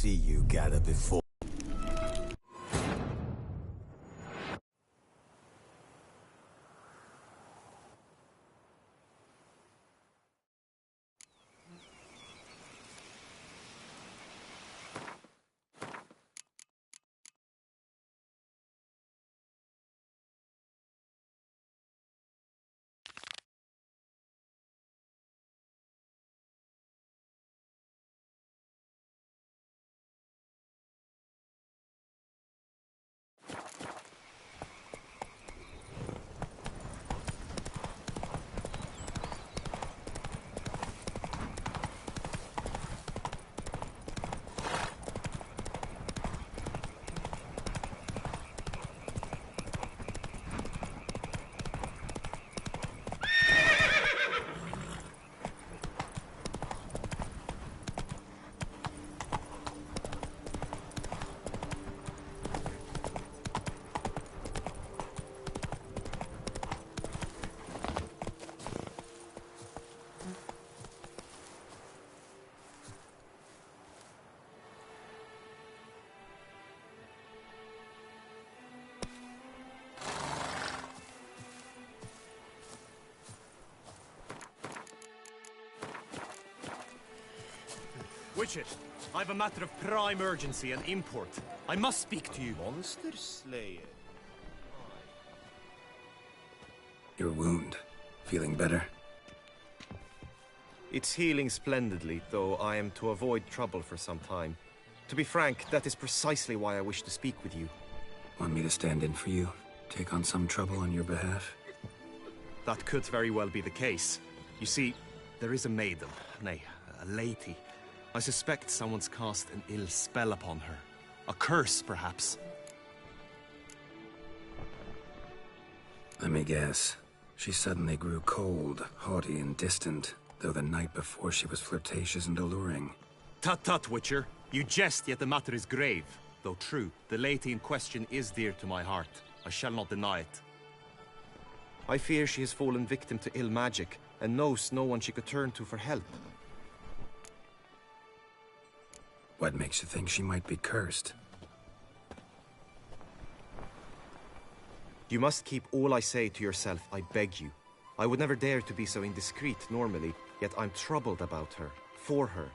see you gather before. Witcher, I've a matter of prime urgency and import. I must speak to you. Monster Slayer. Your wound. Feeling better? It's healing splendidly, though I am to avoid trouble for some time. To be frank, that is precisely why I wish to speak with you. Want me to stand in for you? Take on some trouble on your behalf? That could very well be the case. You see, there is a maiden, nay, a lady. I suspect someone's cast an ill spell upon her. A curse, perhaps. Let me guess. She suddenly grew cold, haughty, and distant, though the night before she was flirtatious and alluring. Tut tut, Witcher. You jest, yet the matter is grave. Though true, the lady in question is dear to my heart. I shall not deny it. I fear she has fallen victim to ill magic, and knows no one she could turn to for help. What makes you think she might be cursed? You must keep all I say to yourself, I beg you. I would never dare to be so indiscreet normally, yet I'm troubled about her, for her.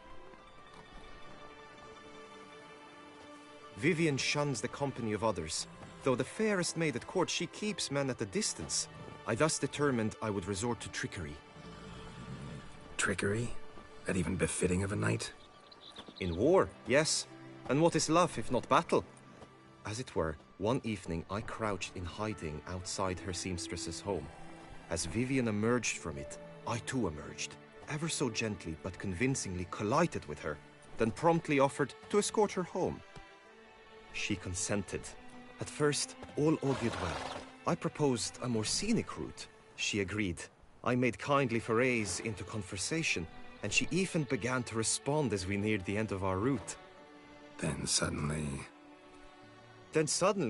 Vivian shuns the company of others. Though the fairest maid at court, she keeps men at a distance. I thus determined I would resort to trickery. Trickery? That even befitting of a knight? In war, yes. And what is love if not battle? As it were, one evening I crouched in hiding outside her seamstress's home. As Vivian emerged from it, I too emerged, ever so gently but convincingly collided with her, then promptly offered to escort her home. She consented. At first, all augured well. I proposed a more scenic route. She agreed. I made kindly forays into conversation, and she even began to respond as we neared the end of our route. Then suddenly,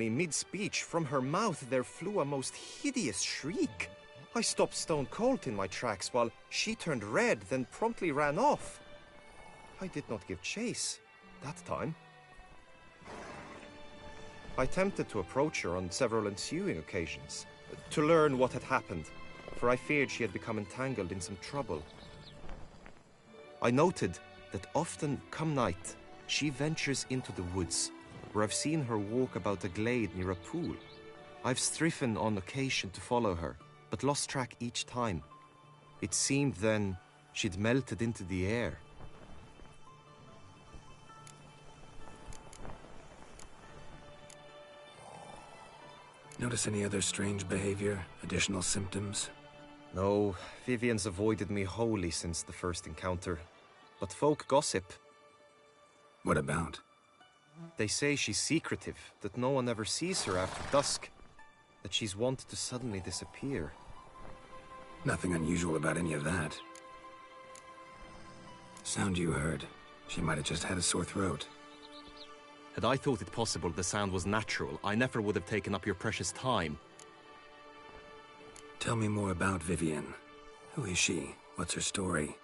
mid-speech, from her mouth there flew a most hideous shriek. I stopped stone cold in my tracks while she turned red, then promptly ran off. I did not give chase that time. I attempted to approach her on several ensuing occasions, to learn what had happened, for I feared she had become entangled in some trouble. I noted that often, come night, she ventures into the woods, where I've seen her walk about a glade near a pool. I've striven on occasion to follow her, but lost track each time. It seemed then she'd melted into the air. notice any other strange behavior, additional symptoms? No, Vivian's avoided me wholly since the first encounter. But folk gossip. What about? They say she's secretive, that no one ever sees her after dusk, that she's wont to suddenly disappear. Nothing unusual about any of that. Sound you heard. She might have just had a sore throat. Had I thought it possible the sound was natural, I never would have taken up your precious time. Tell me more about Vivian. Who is she? What's her story?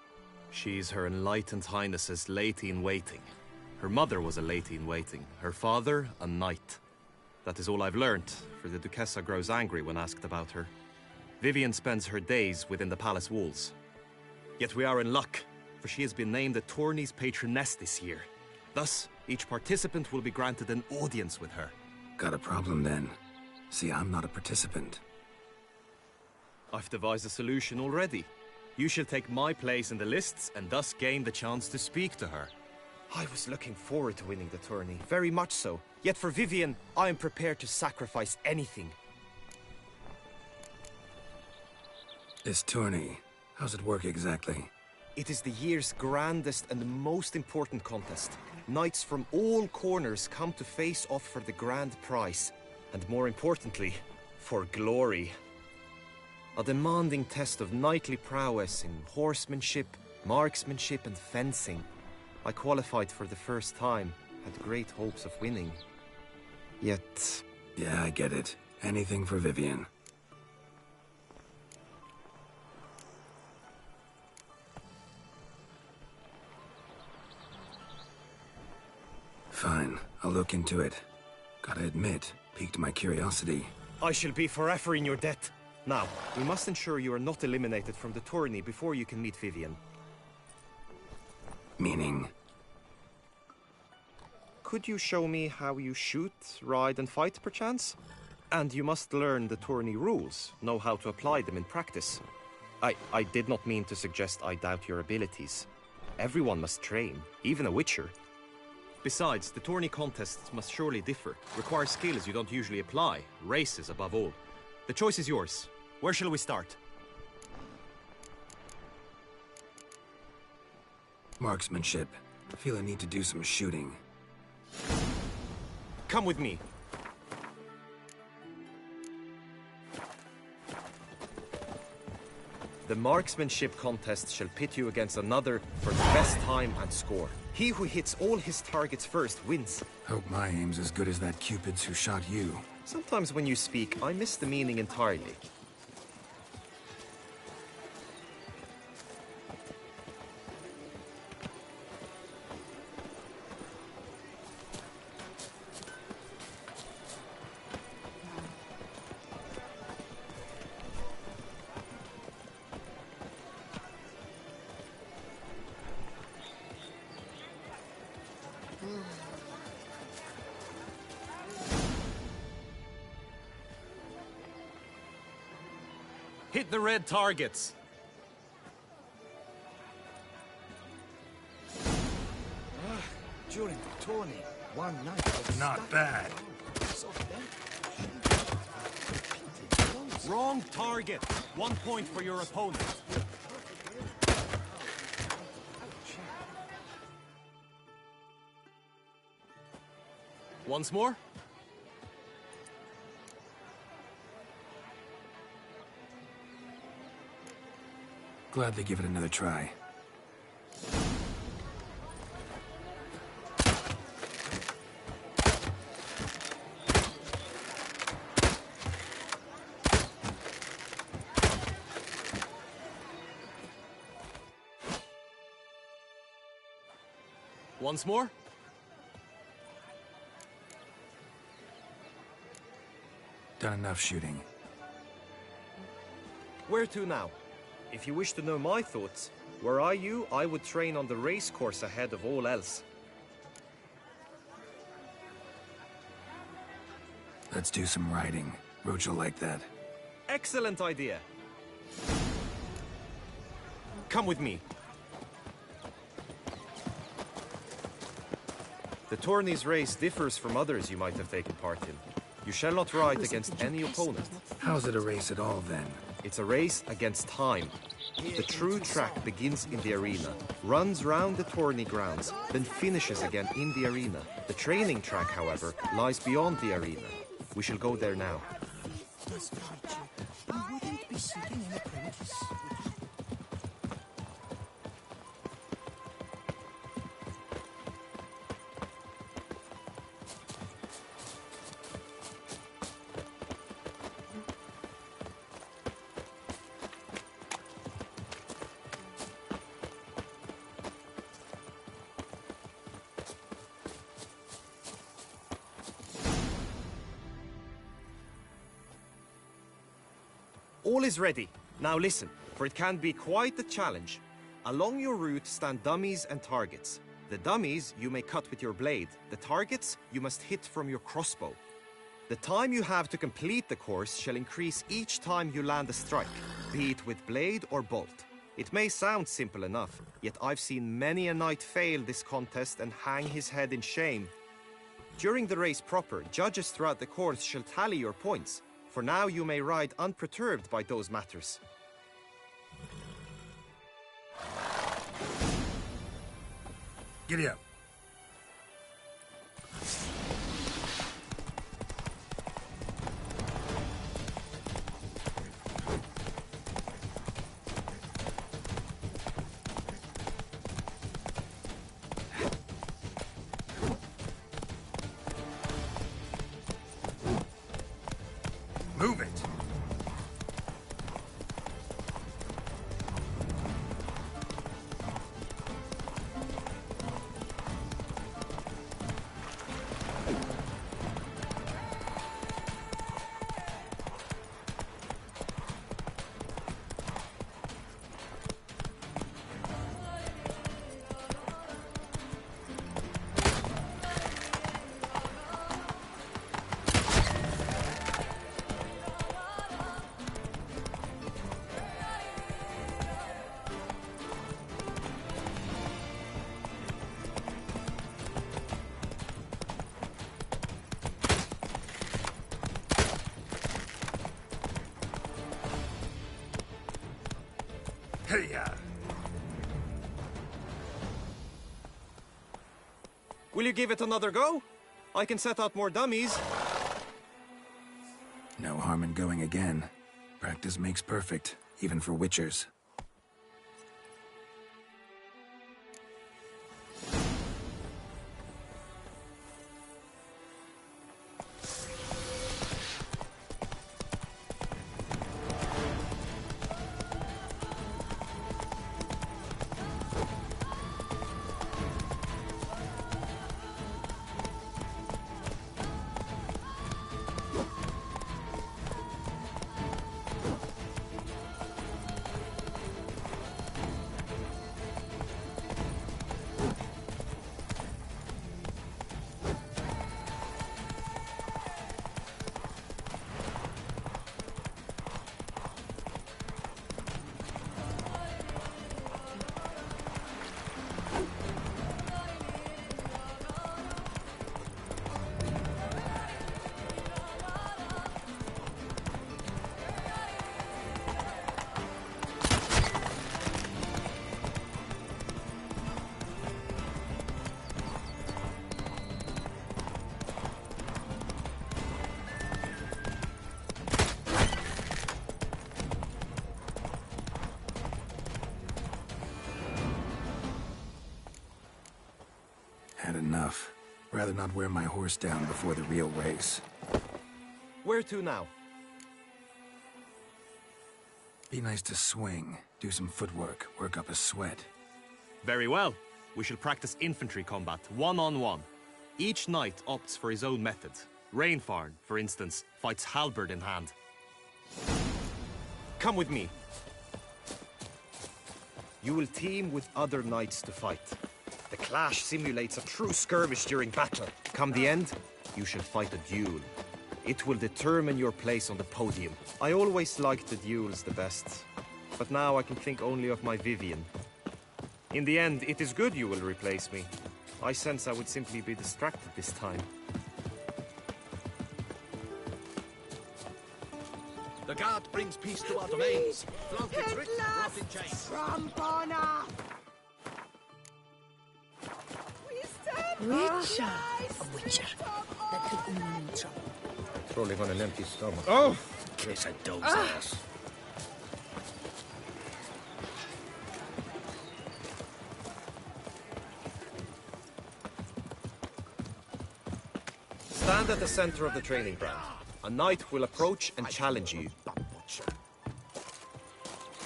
She's Her Enlightened Highness's lady-in-waiting. Her mother was a lady-in-waiting, her father a knight. That is all I've learnt, for the Duchessa grows angry when asked about her. Vivian spends her days within the palace walls. Yet we are in luck, for she has been named the tourney's patroness this year. Thus, each participant will be granted an audience with her. Got a problem then. See, I'm not a participant. I've devised a solution already. You shall take my place in the lists and thus gain the chance to speak to her. I was looking forward to winning the tourney, very much so. Yet for Vivian, I am prepared to sacrifice anything. This tourney, how's it work exactly? It is the year's grandest and most important contest. Knights from all corners come to face off for the grand prize. And more importantly, for glory. A demanding test of knightly prowess in horsemanship, marksmanship and fencing. I qualified for the first time, had great hopes of winning. Yet... Yeah, I get it. Anything for Vivian. Fine, I'll look into it. Gotta admit, piqued my curiosity. I shall be forever in your debt. Now, we must ensure you are not eliminated from the tourney before you can meet Vivian. Meaning? Could you show me how you shoot, ride and fight, perchance? And you must learn the tourney rules, know how to apply them in practice. I did not mean to suggest I doubt your abilities. Everyone must train, even a witcher. Besides, the tourney contests must surely differ, require skills you don't usually apply, races above all. The choice is yours. Where shall we start? Marksmanship. I feel I need to do some shooting. Come with me. The marksmanship contest shall pit you against another for the best time and score. He who hits all his targets first wins. Hope my aim's as good as that Cupid's who shot you. Sometimes when you speak, I miss the meaning entirely. Hit the red targets. During the tourney, one night was Not bad. Wrong target. 1 point for your opponent. Once more. Glad they give it another try. Once more. Done enough shooting. Where to now? If you wish to know my thoughts, were I you, I would train on the race course ahead of all else. Let's do some riding. Roach will like that. Excellent idea. Come with me. The tourney's race differs from others you might have taken part in. You shall not ride against any opponent. How's it a race at all, then? It's a race against time. The true track begins in the arena, runs round the tourney grounds, then finishes again in the arena. The training track, however, lies beyond the arena. We shall go there now. All is ready. Now listen, for it can be quite a challenge. Along your route stand dummies and targets. The dummies you may cut with your blade. The targets you must hit from your crossbow. The time you have to complete the course shall increase each time you land a strike, be it with blade or bolt. It may sound simple enough, yet I've seen many a knight fail this contest and hang his head in shame. During the race proper, judges throughout the course shall tally your points. For now you may ride unperturbed by those matters. Giddy up. Move it. Hey-ya. Will you give it another go? I can set out more dummies. No harm in going again. Practice makes perfect, even for witchers. Had enough. Rather not wear my horse down before the real race. Where to now? Be nice to swing, do some footwork, work up a sweat. Very well. We shall practice infantry combat, one-on-one. Each knight opts for his own method. Rainfarn, for instance, fights halberd in hand. Come with me. You will team with other knights to fight. The clash simulates a true skirmish during battle. Come the end, you shall fight a duel. It will determine your place on the podium. I always liked the duels the best, but now I can think only of my Vivian. In the end, it is good you will replace me. I sense I would simply be distracted this time. The guard brings peace to our domains. Flaunt its writ, rot in chains. Witcher. A witcher. That could only mean trouble. Trolling on an empty stomach. Oh! Kiss a dog's ass. Stand at the center of the training ground. A knight will approach and challenge you.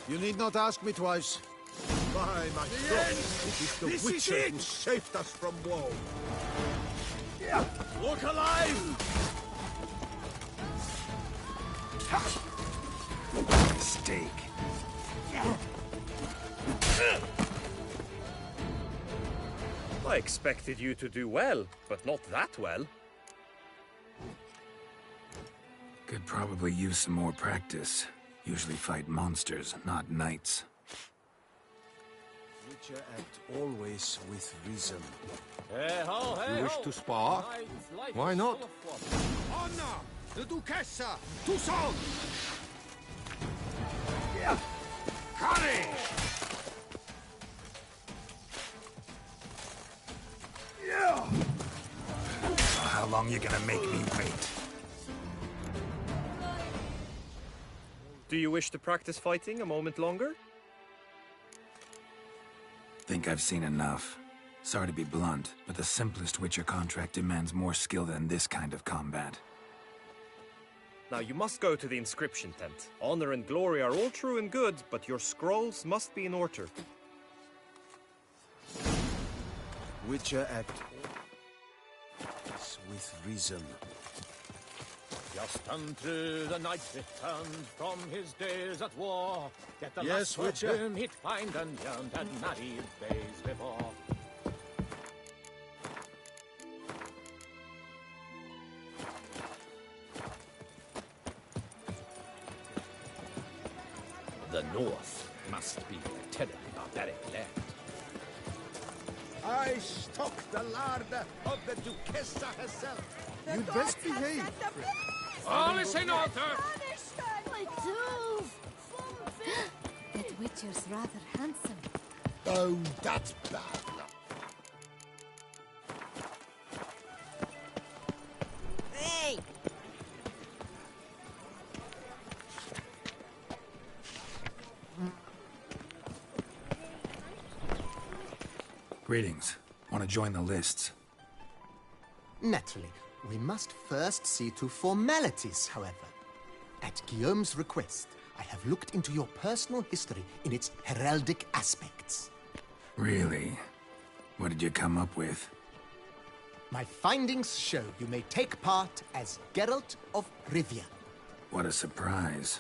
You need not ask me twice. By my God, it is the Witcher who saved us from woe. Look alive! mistake. I expected you to do well, but not that well. Could probably use some more practice. Usually fight monsters, not knights. Witcher act always with reason. You wish to spar? Why not? Anna, the Duchessa, Toussaint! Courage! How long you gonna make me wait? Do you wish to practice fighting a moment longer? Think I've seen enough. Sorry to be blunt, but the simplest Witcher contract demands more skill than this kind of combat. Now you must go to the inscription tent. Honor and glory are all true and good, but your scrolls must be in order. Witcher act always with reason. Just unto the knight returned from his days at war. Get the Yes, lust of Witcher. whom he'd find and yearned and married days before. The North must be a terribly barbaric land. I stock the larder of the Duchessa herself. You'd best behave. All is in order! That Witcher's rather handsome. Oh, that's bad. Hey! Greetings. Want to join the lists? Naturally, we must first see to formalities, however. At Guillaume's request, I have looked into your personal history in its heraldic aspects. Really? What did you come up with? My findings show you may take part as Geralt of Rivia, What a surprise.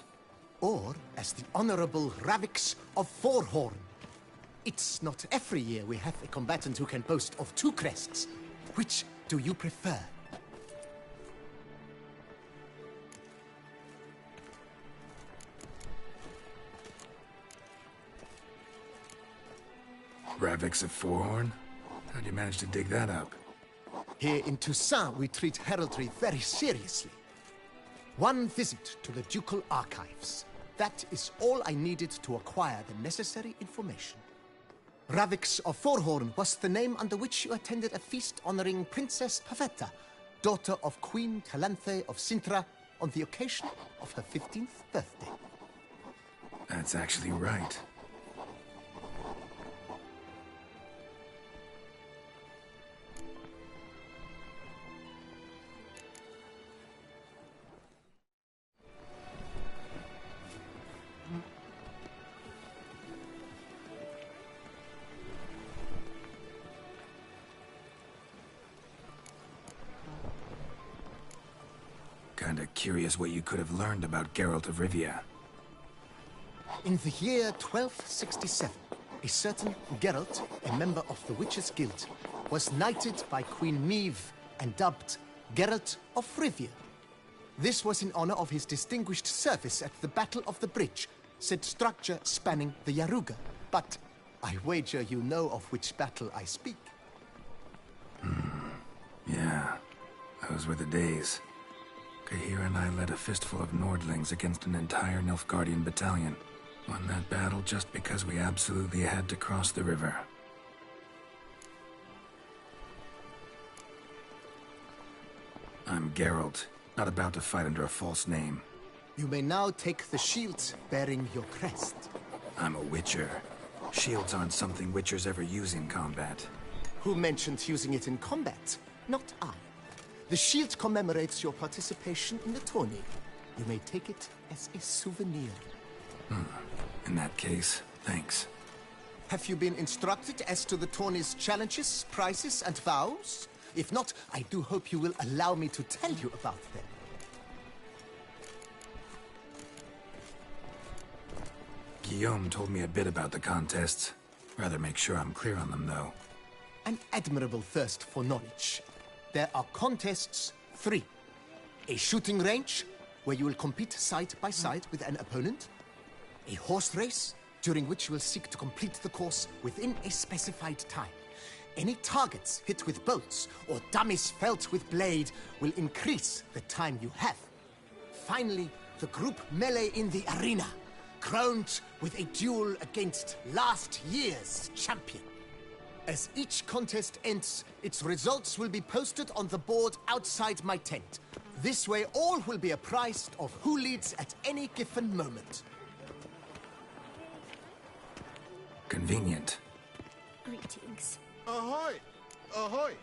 or as the Honorable Ravix of Forhorn. It's not every year we have a combatant who can boast of two crests. Which do you prefer? Ravix of Forhorn? How'd you manage to dig that up? Here in Toussaint, we treat heraldry very seriously. One visit to the Ducal Archives. That is all I needed to acquire the necessary information. Ravix of Forhorn was the name under which you attended a feast honoring Princess Pavetta, daughter of Queen Calanthe of Sintra, on the occasion of her 15th birthday. That's actually right. Kinda curious what you could have learned about Geralt of Rivia. In the year 1267, a certain Geralt, a member of the Witches' Guild, was knighted by Queen Meve and dubbed Geralt of Rivia. This was in honor of his distinguished service at the Battle of the Bridge, said structure spanning the Yaruga. But I wager you know of which battle I speak. Yeah, those were the days. Kahir and I led a fistful of Nordlings against an entire Nilfgaardian battalion. Won that battle just because we absolutely had to cross the river. I'm Geralt, not about to fight under a false name. You may now take the shield bearing your crest. I'm a Witcher. Shields aren't something Witchers ever use in combat. Who mentioned using it in combat? Not I. The shield commemorates your participation in the tourney. You may take it as a souvenir. In that case, thanks. Have you been instructed as to the tourney's challenges, prizes, and vows? If not, I do hope you will allow me to tell you about them. Guillaume told me a bit about the contests. Rather make sure I'm clear on them, though. An admirable thirst for knowledge. There are contests 3. A shooting range, where you will compete side by side with an opponent. A horse race, during which you will seek to complete the course within a specified time. Any targets hit with bolts or dummies felt with blade will increase the time you have. Finally, the group melee in the arena, crowned with a duel against last year's champion. As each contest ends, its results will be posted on the board outside my tent. This way, all will be apprised of who leads at any given moment. Convenient. Greetings. Ahoy! Ahoy!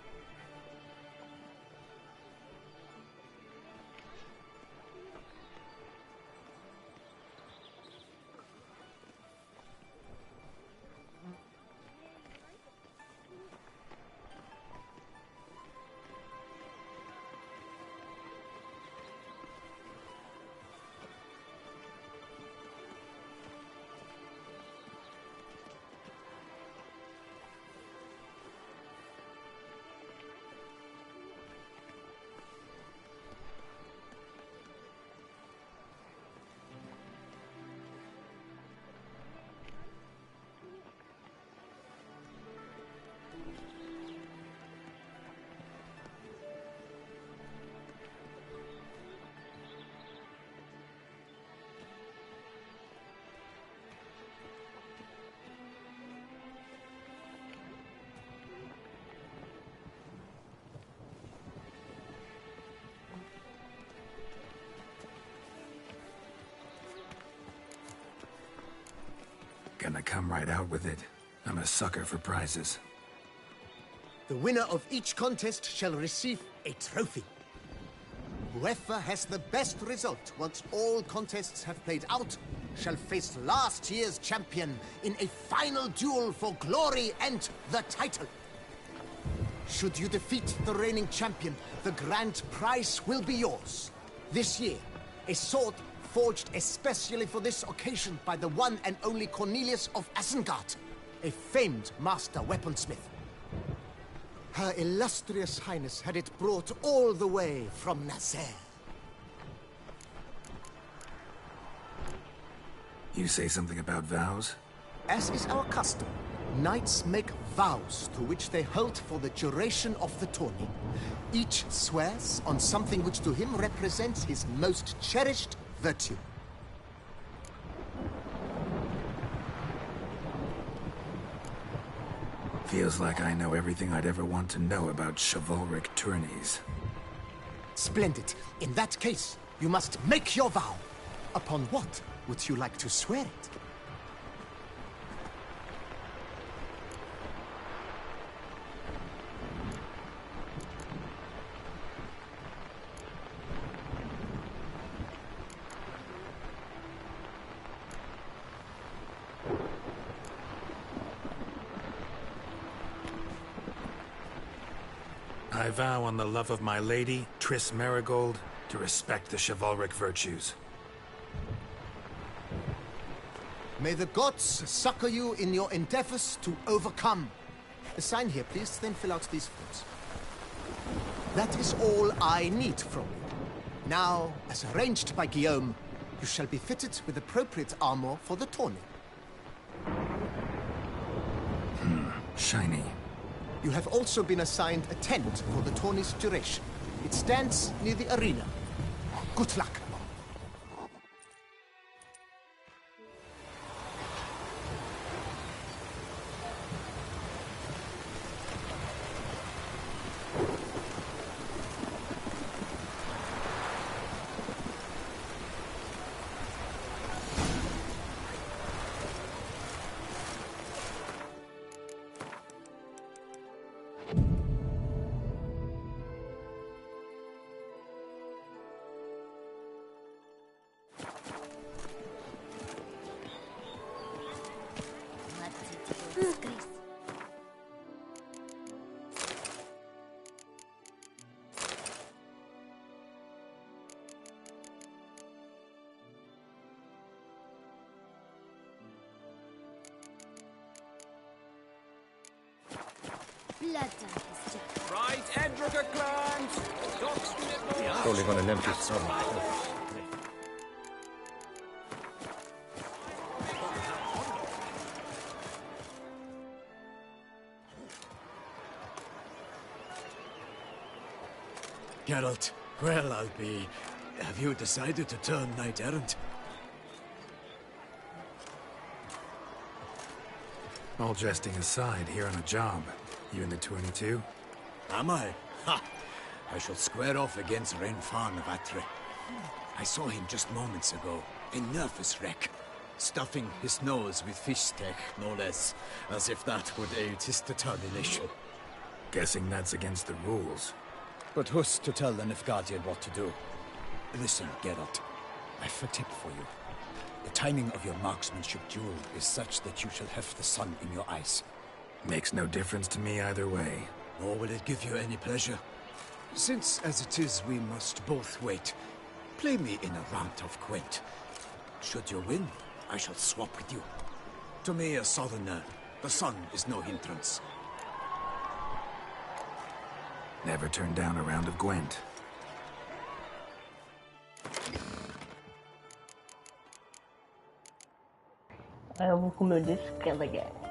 Gonna come right out with it. I'm a sucker for prizes. The winner of each contest shall receive a trophy. Whoever has the best result once all contests have played out shall face last year's champion in a final duel for glory and the title. Should you defeat the reigning champion, the grand prize will be yours. This year, a sword forged especially for this occasion by the one and only Cornelius of Isengard, a famed master weaponsmith. Her illustrious highness had it brought all the way from Nazaire. You say something about vows? As is our custom, knights make vows to which they hold for the duration of the tourney. Each swears on something which to him represents his most cherished virtue. Feels like I know everything I'd ever want to know about chivalric tourneys. Splendid. In that case, you must make your vow. Upon what would you like to swear it? I vow on the love of my lady, Triss Merigold, to respect the chivalric virtues. May the gods succor you in your endeavors to overcome. Sign here, please, then fill out these forms. That is all I need from you. Now, as arranged by Guillaume, you shall be fitted with appropriate armor for the tourney. Shiny. You have also been assigned a tent for the tourney's duration. It stands near the arena. Good luck. Blood on his jacket. Right, Edrica clans! Probably got an empty stomach. Geralt, well, I'll be... Have you decided to turn knight-errant? All jesting aside, here on a job. You in the 22? Am I? Ha! I shall square off against Renfan of Atre. I saw him just moments ago. A nervous wreck. Stuffing his nose with fish steak, no less. As if that would aid his determination. Guessing that's against the rules. But who's to tell the Nilfgaardian what to do? Listen, Geralt. I've a tip for you. The timing of your marksmanship duel is such that you shall have the sun in your eyes. Makes no difference to me either way. Nor will it give you any pleasure. Since, as it is, we must both wait, play me in a round of Gwent. Should you win, I shall swap with you. To me, a southerner, the sun is no hindrance. Never turn down a round of Gwent. Aí eu vou comer o disco que é legal.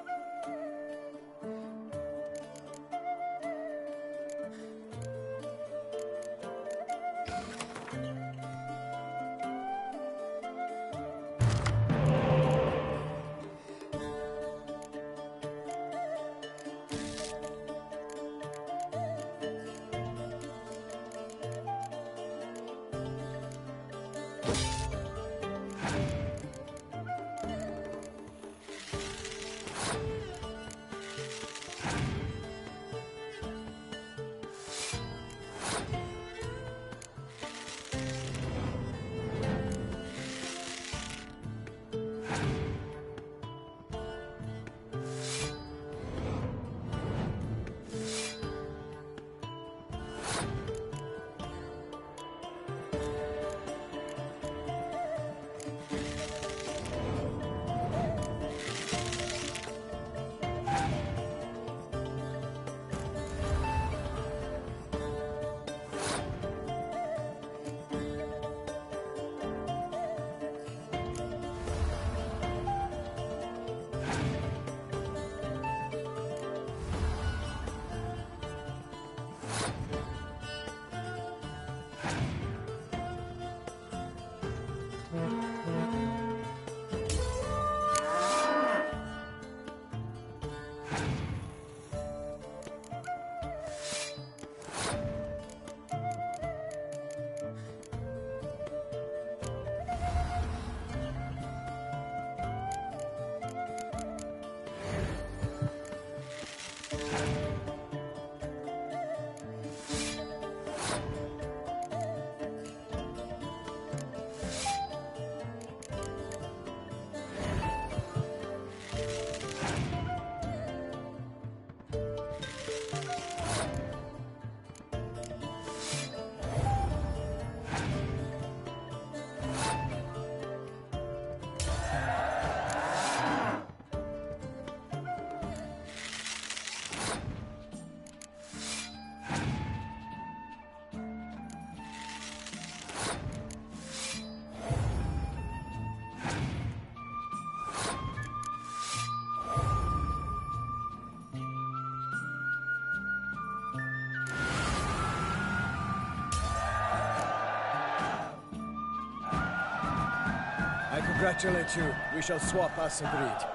I congratulate you. We shall swap as agreed.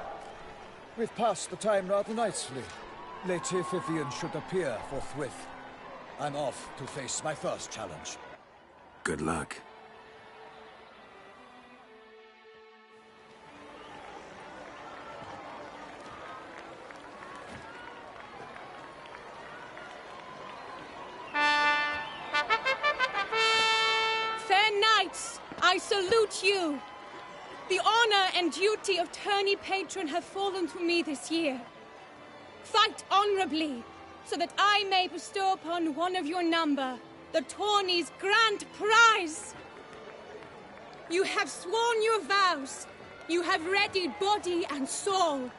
We've passed the time rather nicely. Lady Vivian should appear forthwith. I'm off to face my first challenge. Good luck. Fair knights, I salute you. The honor and duty of tourney patron have fallen to me this year. Fight honorably, so that I may bestow upon one of your number the tourney's grand prize. You have sworn your vows. You have readied body and soul.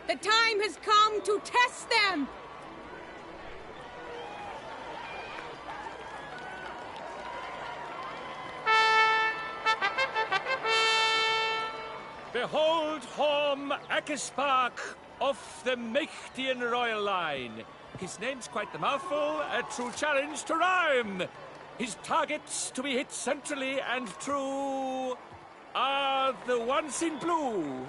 The time has come to test them. Behold Horm Akespark of the Mechtian royal line. His name's quite the mouthful, a true challenge to rhyme. His targets to be hit centrally and true are the ones in blue.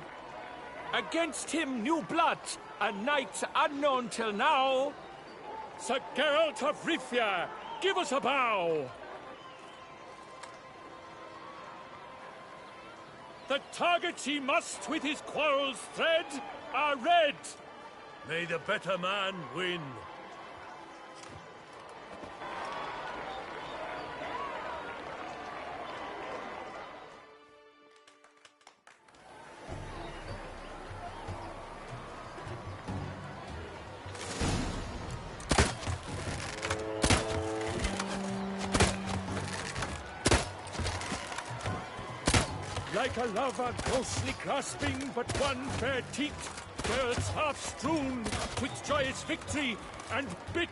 Against him, new blood, a knight unknown till now. Sir Geralt of Rivia, give us a bow. The targets he must with his quarrels thread are red. May the better man win. Like a lover ghostly grasping but one fair teat, girls half strewn with joyous victory and bit.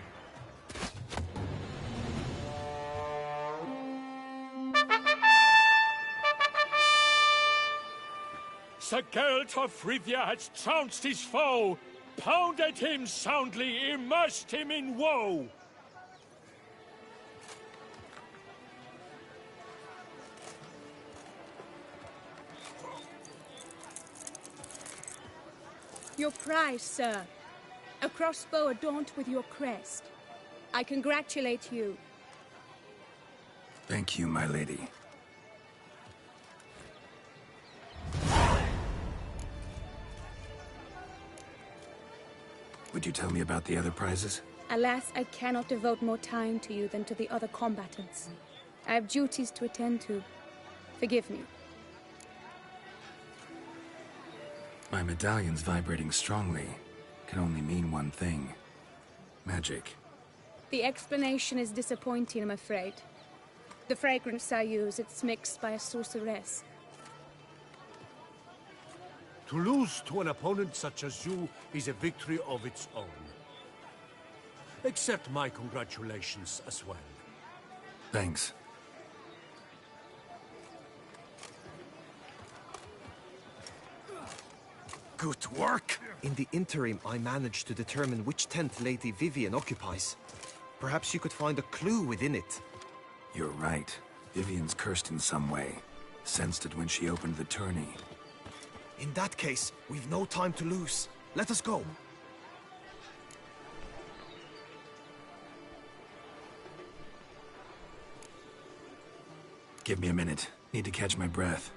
Sir Geralt of Rivia has trounced his foe, pounded him soundly, immersed him in woe. Your prize, sir. A crossbow adorned with your crest. I congratulate you. Thank you, my lady. Would you tell me about the other prizes? Alas, I cannot devote more time to you than to the other combatants. I have duties to attend to. Forgive me. My medallion's vibrating strongly. Can only mean one thing. Magic. The explanation is disappointing, I'm afraid. The fragrance I use, it's mixed by a sorceress. To lose to an opponent such as you is a victory of its own. Accept my congratulations as well. Thanks. Good work! In the interim, I managed to determine which tent Lady Vivian occupies. Perhaps you could find a clue within it. You're right. Vivian's cursed in some way. Sensed it when she opened the tourney. In that case, we've no time to lose. Let us go. Give me a minute. Need to catch my breath.